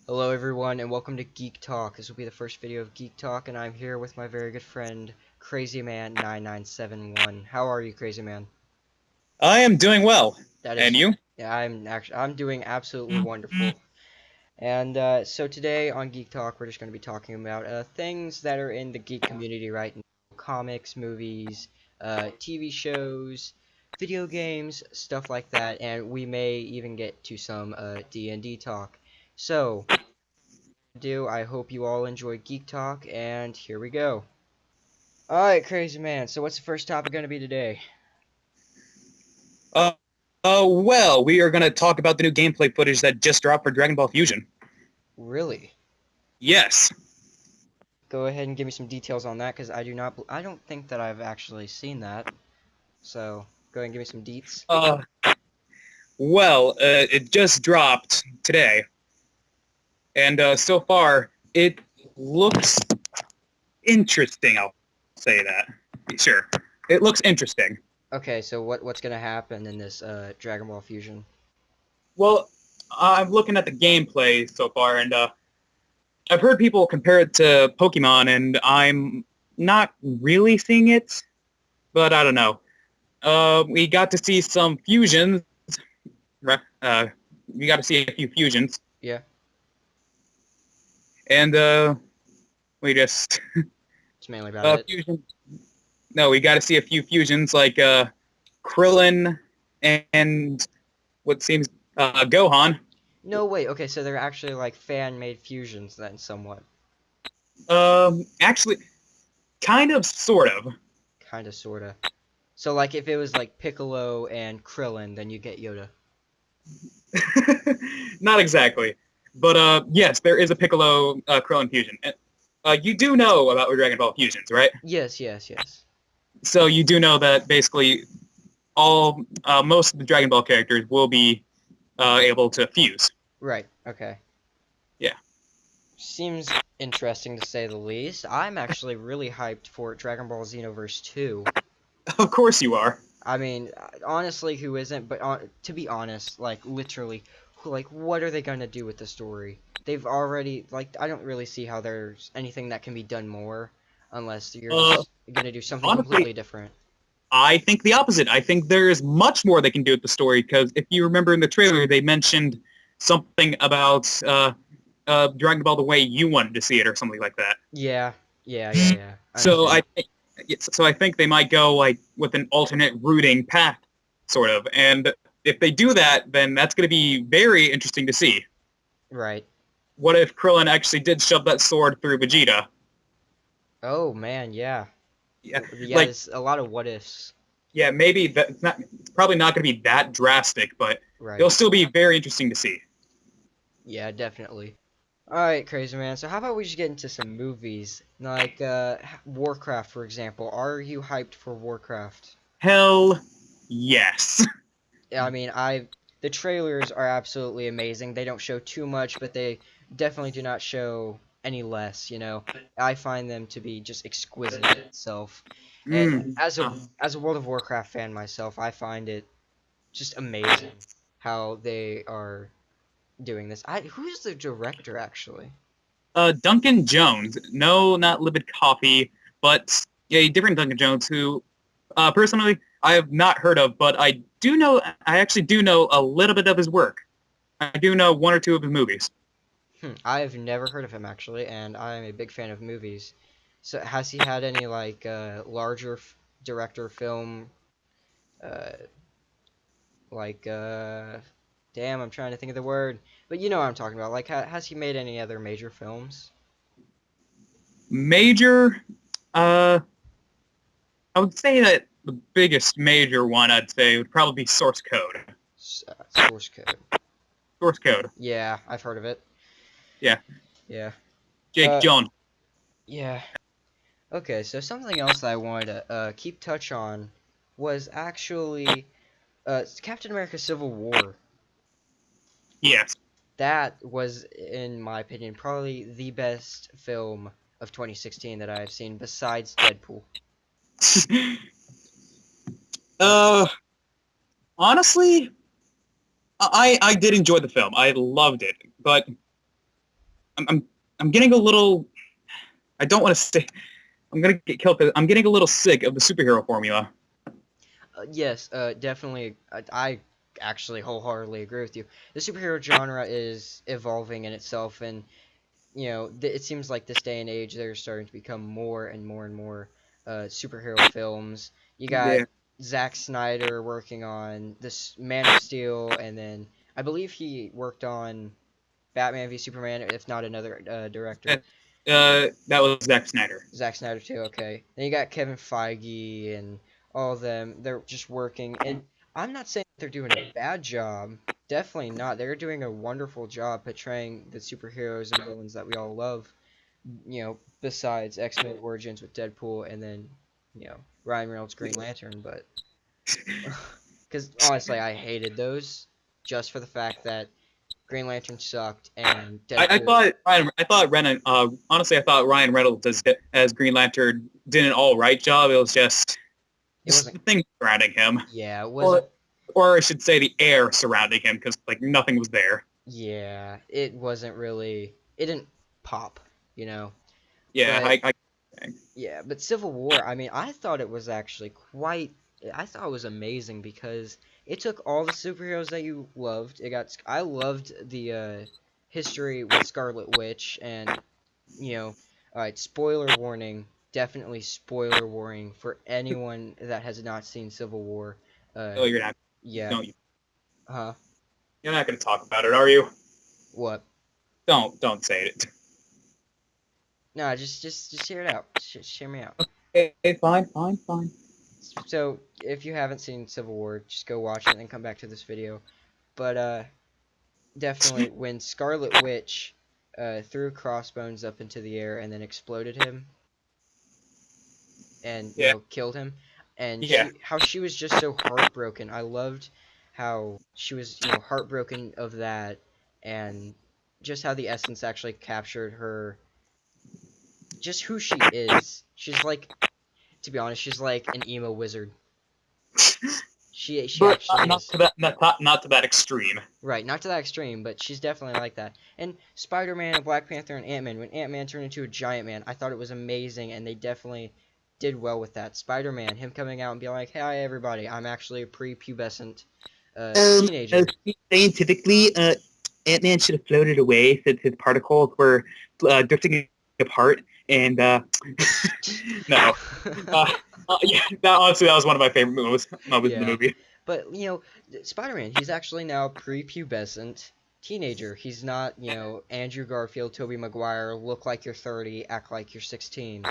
Hello everyone and welcome to Geek Talk. This will be the first video of Geek Talk and I'm here with my very good friend Crazyman9971. How are you, Crazyman? I am doing well. That And is you? yeah, I'm doing absolutely wonderful. And so today on Geek Talk we're just going to be talking about things that are in the geek community right now. Comics, movies, TV shows, video games, stuff like that, and we may even get to some D&D talk. So, I hope you all enjoy Geek Talk, and here we go. Alright, Crazy Man, so what's the first topic going to be today? Uh, well, we are going to talk about the new gameplay footage that just dropped for Dragon Ball Fusion. Really? Yes. Go ahead and give me some details on that, because I don't think that I've actually seen that. So, go ahead and give me some deets. Uh, it just dropped today. And so far, it looks interesting, I'll say that. Sure. It looks interesting. Okay, so what's going to happen in this Dragon Ball Fusion? Well, I'm looking at the gameplay so far, and I've heard people compare it to Pokemon, and I'm not really seeing it, but I don't know. We got to see some fusions. Uh, we got to see a few fusions, Yeah, and we just it's mainly about it. fusion. No, we got to see a few fusions like Krillin and what seems Gohan. No, wait, okay, so they're actually like fan-made fusions then, somewhat. Actually, kind of, sort of. Kinda, sorta. So, like, if it was like Piccolo and Krillin, then you get Yoda. Not exactly, but yes, there is a Piccolo Krillin fusion. You do know about Dragon Ball fusions, right? Yes, yes, yes. So you do know that basically all most of the Dragon Ball characters will be able to fuse. Right, okay. Yeah. Seems interesting to say the least. I'm actually really hyped for Dragon Ball Xenoverse 2. Of course you are. I mean, honestly, who isn't? But to be honest, like literally, like what are they gonna do with the story? They've already like I don't really see how there's anything that can be done more, unless you're Uh, just gonna do something Honestly, completely different. I think the opposite. I think there is much more they can do with the story because if you remember in the trailer, they mentioned something about Dragon Ball the way you wanted to see it or something like that. Yeah, yeah. I So understand. I think they might go like with an alternate routing path, sort of. And if they do that, then that's going to be very interesting to see. Right. What if Krillin actually did shove that sword through Vegeta? Oh man, yeah. Yeah, Yeah, like there's a lot of what ifs. yeah, maybe it's probably not going to be that drastic, but Right. it'll still be very interesting to see. Yeah, definitely. Alright, Crazy Man, so how about we just get into some movies? Like, Warcraft, for example. Are you hyped for Warcraft? Hell yes. Yeah, I mean, the trailers are absolutely amazing. They don't show too much, but they definitely do not show any less, you know. I find them to be just exquisite in itself. And Mm. as a World of Warcraft fan myself, I find it just amazing how they are doing this. Who's the director actually? Duncan Jones. No, not Livid Coffee, but a different Duncan Jones who, personally, I have not heard of, but I do know, I actually do know a little bit of his work. I do know one or two of his movies. I've never heard of him actually, and I'm a big fan of movies. So has he had any like larger director film uh like damn, I'm trying to think of the word, but you know what I'm talking about. Like has he made any other major films? Major, uh, I would say that the biggest major one I'd say would probably be Source Code. Source Code. Source Code. Yeah, I've heard of it. Yeah, Yeah. Jake Uh John. yeah. Okay, so something else that I wanted to keep touch on was actually Captain America Civil War. Yes. That was, in my opinion, probably the best film of 2016 that I've seen besides Deadpool. uh, Honestly, I did enjoy the film. I loved it, but I'm I'm getting a little. I don't want to say. I'm gonna get killed because I'm getting a little sick of the superhero formula. Yes, definitely. I actually wholeheartedly agree with you. The superhero genre is evolving in itself, and it seems like this day and age they're starting to become more and more and more superhero films. You got Yeah. Zack Snyder working on this Man of Steel, and then I believe he worked on Batman v Superman, if not another director. That was Zack Snyder. Zack Snyder too. Okay. Then you got Kevin Feige and all of them. They're just working, and I'm not saying they're doing a bad job. Definitely not. They're doing a wonderful job portraying the superheroes and villains that we all love. Besides X-Men Origins with Deadpool, and then Ryan Reynolds Green Lantern, but because honestly, I hated those just for the fact that Green Lantern sucked and I Deadpool. thought honestly I thought Ryan Reynolds as Green Lantern did an all right job. It was just It wasn't. the things surrounding him, Yeah, it or wasn't. or I should say the air surrounding him, because like nothing was there. Yeah, it wasn't really. It didn't pop, you know. Yeah, But I yeah, but Civil War. I mean, I thought it was actually quite. I thought it was amazing because it took all the superheroes that you loved. It got. I loved the history with Scarlet Witch, and you know, all right. Spoiler warning. Definitely spoiler warning for anyone that has not seen Civil War. Uh, oh, you're not yeah. don't Huh? you're not going to talk about it, are you? What? Don't say it. No, just hear it out. Hear me out. Okay, fine. So, if you haven't seen Civil War, just go watch it and then come back to this video. But definitely when Scarlet Witch threw Crossbones up into the air and then exploded him and Yeah, killed him, and yeah. she was just so heartbroken. I loved how she was heartbroken of that, and just how the essence actually captured her, just who she is. She's like, to be honest, she's like an emo wizard. She But actually not is. to that not to that extreme. Right, not to that extreme, but she's definitely like that. And Spider-Man and Black Panther and Ant-Man, when Ant-Man turned into a giant man, I thought it was amazing, and they definitely did well with that. Spider-Man, him coming out and being like, "Hey, everybody, I'm actually a pre-pubescent teenager." Scientifically, Ant-Man should have floated away since his particles were drifting apart. And no, uh, yeah, honestly, that was one of my favorite moments in the Yeah, movie. but Spider-Man, he's actually now pre-pubescent teenager. He's not, Andrew Garfield, Tobey Maguire, look like you're 30, act like you're 16.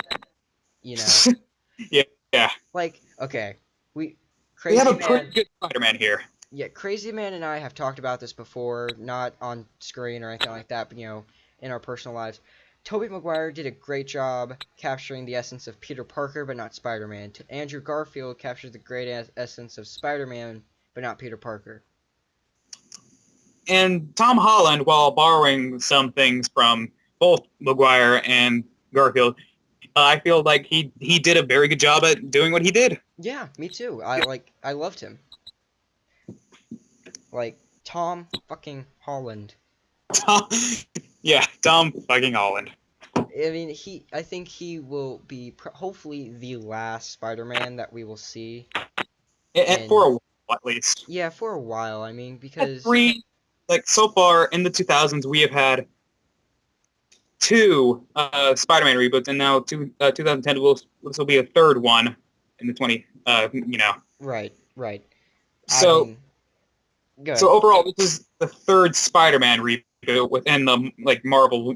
You know, Yeah, yeah, like okay, we we have Crazy a pretty Man. good Spider-Man here. Yeah, Crazy Man and I have talked about this before, not on screen or anything like that, but in our personal lives. Tobey Maguire did a great job capturing the essence of Peter Parker, but not Spider-Man. Andrew Garfield captured the great essence of Spider-Man, but not Peter Parker. And Tom Holland, while borrowing some things from both Maguire and Garfield, I feel like he did a very good job at doing what he did. Yeah, me too. I loved him. Like Tom fucking Holland. Yeah, Tom fucking Holland. I mean, I think he will be hopefully the last Spider-Man that we will see. And for And a while, at least. yeah, for a while. I mean, Had because three, like so far in the 2000s, we have had two Spider-Man reboots, and now 2010 this will be a third one in the 20. right, right. I So mean, good. so overall, this is the third Spider-Man reboot within the like Marvel,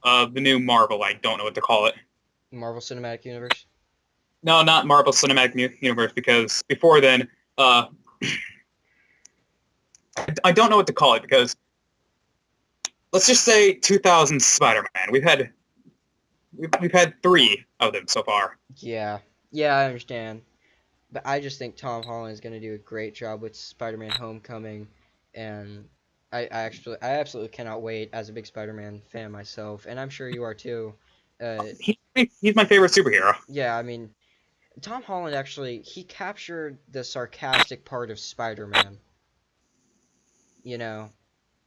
the new Marvel. I don't know what to call it. Marvel Cinematic Universe. No, not Marvel Cinematic Universe, because before then, uh, I don't know what to call it, because let's just say 2000 Spider-Man. We've had three of them so far. Yeah, yeah, I understand. But I just think Tom Holland is going to do a great job with Spider-Man: Homecoming, and I absolutely cannot wait as a big Spider-Man fan myself, and I'm sure you are too. Uh, He's my favorite superhero. yeah, I mean, Tom Holland actually he captured the sarcastic part of Spider-Man. You know,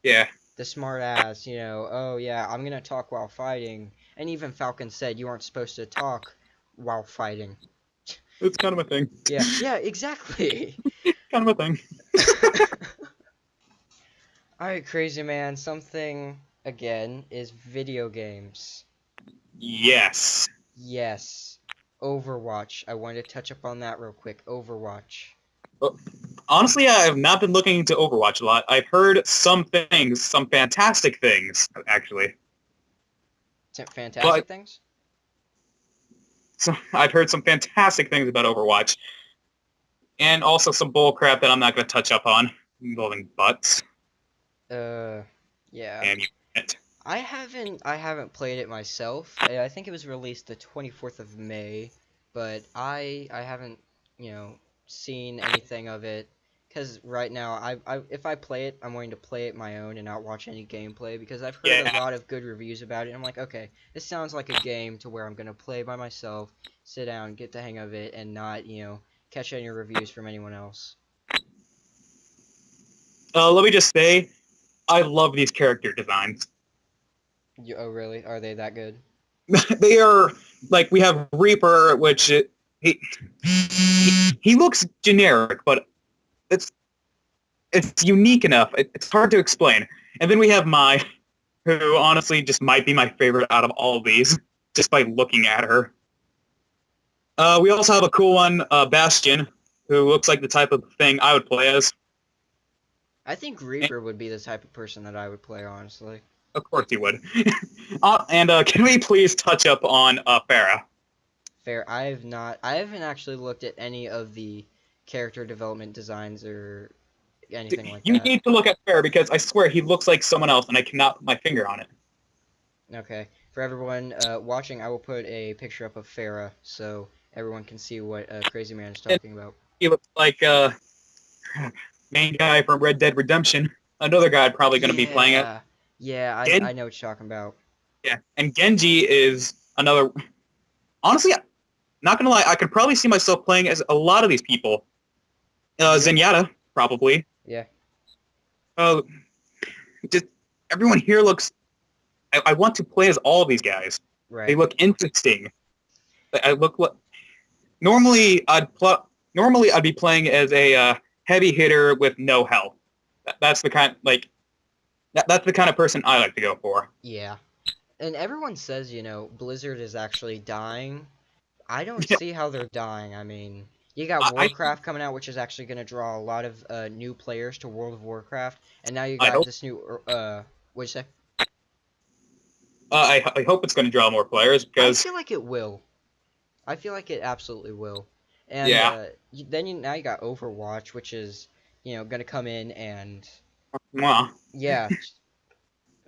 Yeah. the smart ass, oh yeah, I'm gonna talk while fighting. And even Falcon said you aren't supposed to talk while fighting. It's kind of a thing. Yeah, yeah, exactly. Kind of a thing. Alright, crazy man, something again is video games. Yes. Yes. Overwatch. I wanted to touch up on that real quick. Overwatch. Well, honestly, I have not been looking into Overwatch a lot. I've heard some things, some fantastic things, actually. Fantastic But things? I've heard some fantastic things about Overwatch, and also some bullcrap that I'm not going to touch up on, involving butts Uh, yeah. and it. I haven't played it myself. I think it was released the 24th of May, but I haven't, seen anything of it. Cause right now, if I play it, I'm going to play it my own and not watch any gameplay because I've heard a Yeah. lot of good reviews about it. I'm like, okay, this sounds like a game to where I'm gonna play by myself, sit down, get the hang of it, and not, catch any reviews from anyone else. Let me just say, I love these character designs. Oh, really? Are they that good? They are like we have Reaper, which he looks generic, but it's it's unique enough. It's hard to explain. And then we have Mai, who honestly just might be my favorite out of all of these, just by looking at her. We also have a cool one, Bastion, who looks like the type of thing I would play as. I think And, Reaper would be the type of person that I would play, honestly. of course he would. And can we please touch up on Farah? Fair. I haven't actually looked at any of the character development designs or anything like You that. need to look at Farah because I swear he looks like someone else, and I cannot put my finger on it. Okay. For everyone watching, I will put a picture up of Farah so everyone can see what Crazyman is And talking about. he looks like main guy from Red Dead Redemption. Another guy probably going to be playing it. Yeah. Yeah, I Gen- know what you're talking about. yeah, and Genji is another. Honestly, not gonna lie, I could probably see myself playing as a lot of these people. Yeah. Zenyatta, probably. Yeah. Uh, just everyone here looks. I want to play as all of these guys. They Right. look interesting. I look like normally I'd be playing as a heavy hitter with no health. That's the kind that's the kind of person I like to go for. Yeah. And everyone says, Blizzard is actually dying. I don't see how they're dying. I mean, you got I Warcraft coming out, which is actually going to draw a lot of new players to World of Warcraft, and now you I got hope this new. What'd you say? I hope it's going to draw more players I because feel like it will. I feel like it absolutely will. And yeah, now you got Overwatch, which is going to come in and mwah. yeah,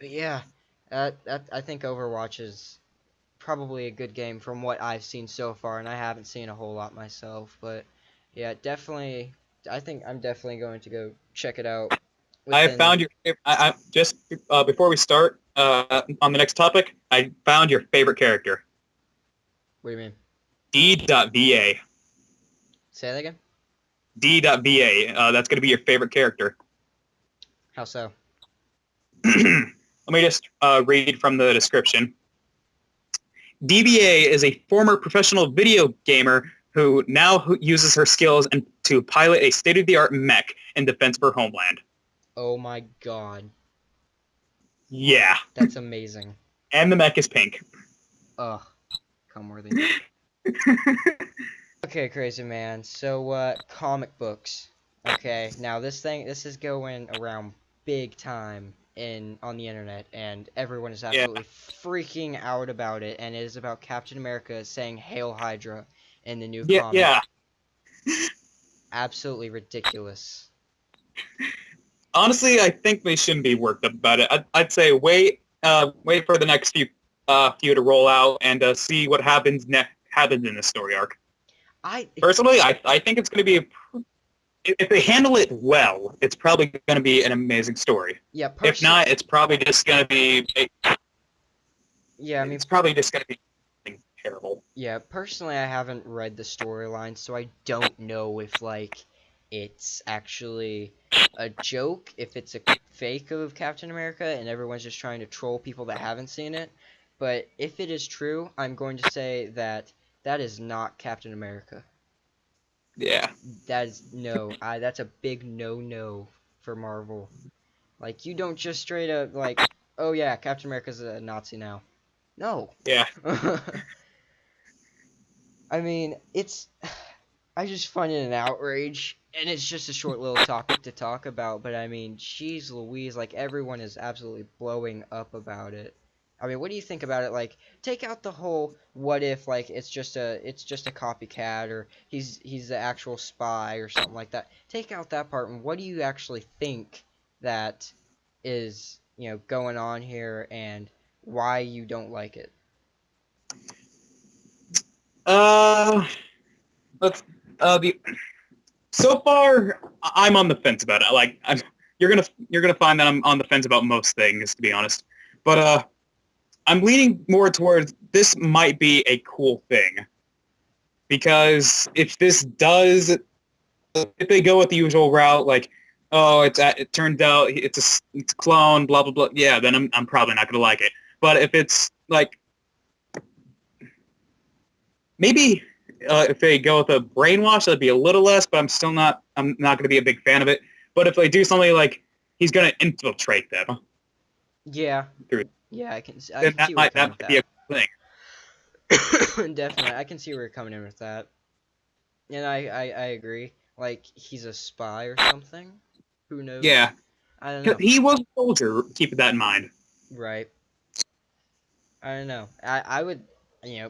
yeah. I think Overwatch is probably a good game from what I've seen so far, and I haven't seen a whole lot myself, but yeah, definitely. I think I'm definitely going to go check it out I have within. found your. I just before we start on the next topic, I found your favorite character, What do you mean? D.Va. Say that again. D.Va. That's going to be your favorite character. How so? Let me just read from the description. DBA is a former professional video gamer who now uses her skills to pilot a state-of-the-art mech in defense of her homeland. Oh my god, Yeah. that's amazing. And the mech is pink. Ugh, come worthy. Okay, crazy man. So, comic books. Okay, now this is going around big time on the internet, and everyone is Yeah. absolutely freaking out about it. And it is about Captain America saying "Hail Hydra" in the new Yeah, comic. yeah. Absolutely ridiculous. Honestly, I think they shouldn't be worked up about it. I'd say wait for the next few to roll out and see what happens in the story arc. I Personally, I think it's going to be if they handle it well, it's probably going to be an amazing story. yeah, If not, it's probably just going to be yeah, I mean, it's probably just going to be something terrible. yeah, personally, I haven't read the storyline, so I don't know if like it's actually a joke, if it's a fake of Captain America and everyone's just trying to troll people that haven't seen it. But if it is true, I'm going to say that that is not Captain America. Yeah. That is no, that's a big no for Marvel. Like, you don't just straight up like, oh yeah, Captain America's a Nazi now. No. Yeah. I mean, it's I just find it an outrage, and it's just a short little topic to talk about. But I mean, jeez Louise, like everyone is absolutely blowing up about it. I mean, what do you think about it? Like, take out the whole what if, like it's just a copycat, or he's the actual spy or something like that. Take out that part, and what do you actually think that is going on here, and why you don't like it? Uh, let's the so far I'm on the fence about it. Like you're gonna find that I'm on the fence about most things, to be honest. But I'm leaning more towards this might be a cool thing because if they go with the usual route, like it turned out it's a clone, blah blah blah. Yeah, then I'm probably not gonna like it. But if it's like maybe if they go with a brainwash, that'd be a little less. But I'm not going to be a big fan of it. But if they do something like he's going to infiltrate them, Yeah, through, yeah, I then can see where you're that coming with might be a that. cool thing. Definitely, I can see where you're coming in with that, and I agree. Like, he's a spy or something. Who knows? Yeah, I don't know. he was a soldier. Keep that in mind. Right. I don't know. I would,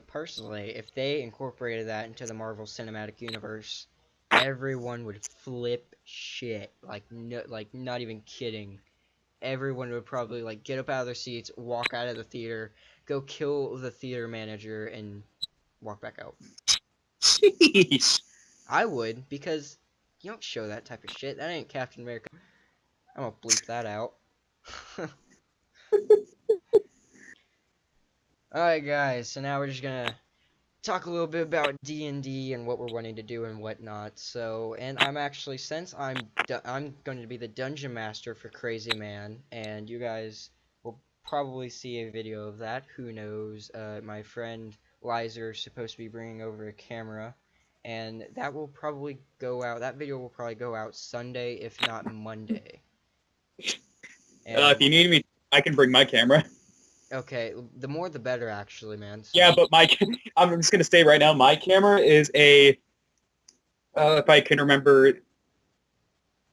personally, if they incorporated that into the Marvel Cinematic Universe, everyone would flip shit. Like, no, like not even kidding. Everyone would probably like get up out of their seats, walk out of the theater, go kill the theater manager, and walk back out. Jeez. I would, because you don't show that type of shit. That ain't Captain America. I'm gonna bleep that out. Alright, guys, so now we're just gonna talk a little bit about D&D and what we're wanting to do and whatnot. So, and I'm actually, since I'm going to be the dungeon master for Crazyman, and you guys will probably see a video of that. Who knows? My friend Lizer is supposed to be bringing over a camera, and that will probably go out. That video will probably go out Sunday, if not Monday. If And you need me, I can bring my camera. okay, the more the better, actually, man. Yeah, So. but I'm just going to say right now, my camera is if I can remember,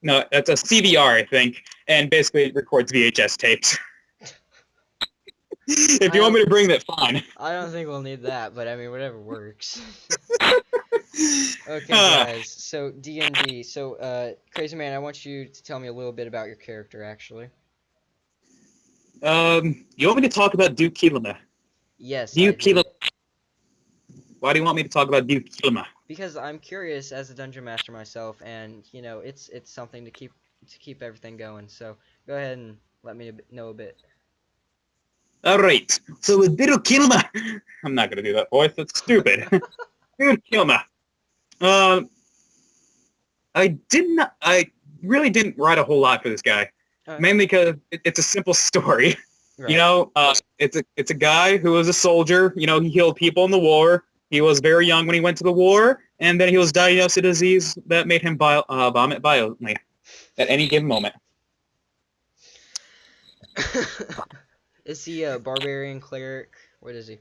no, that's a CVR, I think, and basically it records VHS tapes. If I you want don't me to bring that, fine. I don't think we'll need that, but I mean whatever works. Okay, Uh, guys. So D&D. So Crazy Man, I want you to tell me a little bit about your character actually. you want me to talk about Duke Kilima? Yes, I Duke Kilima. do. Why do you want me to talk about Duke Kilima? Because I'm curious as a dungeon master myself, and it's something to keep everything going. So go ahead and let me know a bit. All right. So with Duke Kilima, I'm not gonna do that voice. That's stupid. Duke Kilima. Um, I really didn't write a whole lot for this guy, Alright. mainly because it's a simple story. You Right. know, it's a guy who was a soldier. You know, he healed people in the war. He was very young when he went to the war, and then he was diagnosed with a disease that made him vomit violently at any given moment. Is he a barbarian cleric? What is he?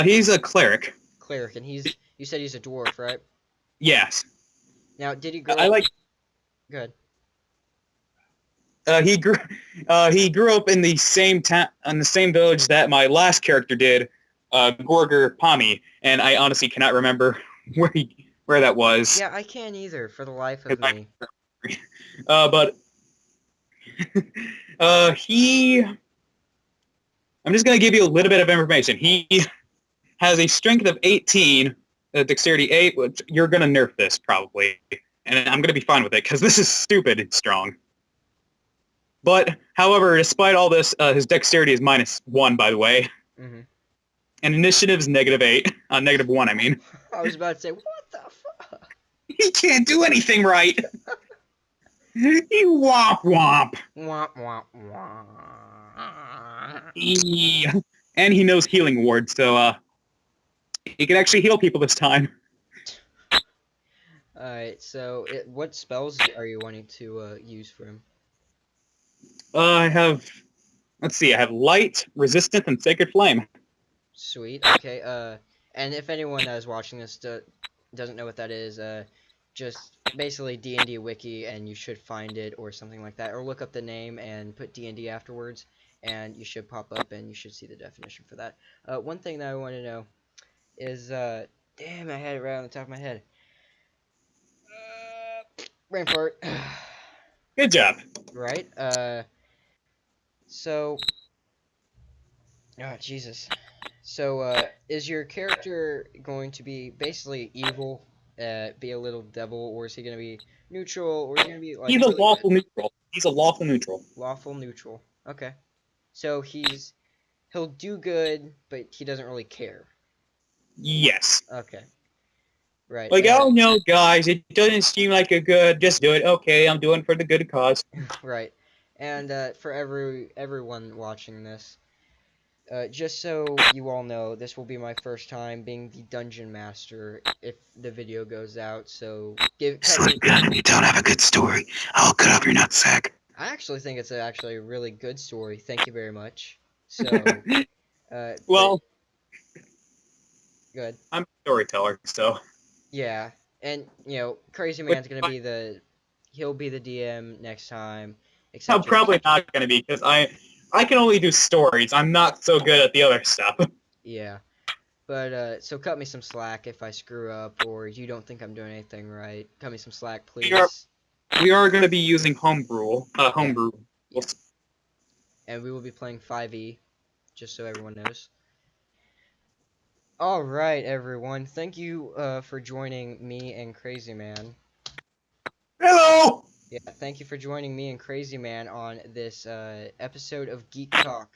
He's a cleric. Cleric, and you said he's a dwarf, right? Yes, Now, did he I grow up? like. Good. He grew. He grew up in the same in the same village that my last character did, Gorger Pami, and I honestly cannot remember where that was. Yeah, I can't either, for the life of me. But he. I'm just gonna give you a little bit of information. He has a strength of 18, dexterity 8, which you're gonna nerf this probably, and I'm gonna be fine with it because this is stupid and strong. But, however, despite all this, his dexterity is -1, by the way. Hmm. And initiative is -8. -1, I mean. I was about to say, what the fuck? He can't do anything right. He womp womp. Wah, wah, wah. And he knows healing ward, so he can actually heal people this time. Alright, so what spells are you wanting to use for him? I have, let's see, I have light, resistance, and sacred flame. Sweet. Okay. And if anyone that is watching this doesn't know what that is, just basically D&D wiki, and you should find it or something like that, or look up the name and put D&D afterwards, and you should pop up and you should see the definition for that. One thing that I want to know is, damn, I had it right on the top of my head. Brain fart. Good job. Right. So, oh Jesus. So, is your character going to be basically evil, be a little devil, or is he going to be neutral, or is he going to be like He's a really good? lawful neutral. He's a lawful neutral. Lawful neutral. Okay. So he'll do good, but he doesn't really care. Yes. Okay. Right. Like, oh no, guys, it doesn't seem like a good. Just do it. Okay, I'm doing it for the good cause. Right. And for everyone watching this, just so you all know, this will be my first time being the dungeon master if the video goes out. So Good, and you don't have a good story. I'll cut off your nutsack. I actually think it's actually a really good story. Thank you very much. So, Well, good. I'm a storyteller, so Yeah, and Crazyman's gonna be he'll be the DM next time. I'm Except probably not going to be because I can only do stories. I'm not so good at the other stuff. yeah, but so cut me some slack if I screw up or you don't think I'm doing anything right. Cut me some slack, please. We are going to be using homebrew. Yeah, Homebrew. yeah. And we will be playing 5e, just so everyone knows. All right, everyone. Thank you for joining me and Crazyman. Hello. Yeah, thank you for joining me and Crazyman on this episode of Geek Talk.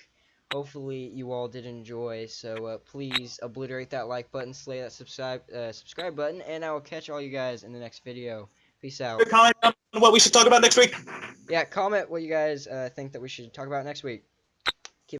Hopefully you all did enjoy, so please obliterate that like button, slay that subscribe button, and I will catch all you guys in the next video. Peace out. Comment on what we should talk about next week. Yeah, comment what you guys think that we should talk about next week.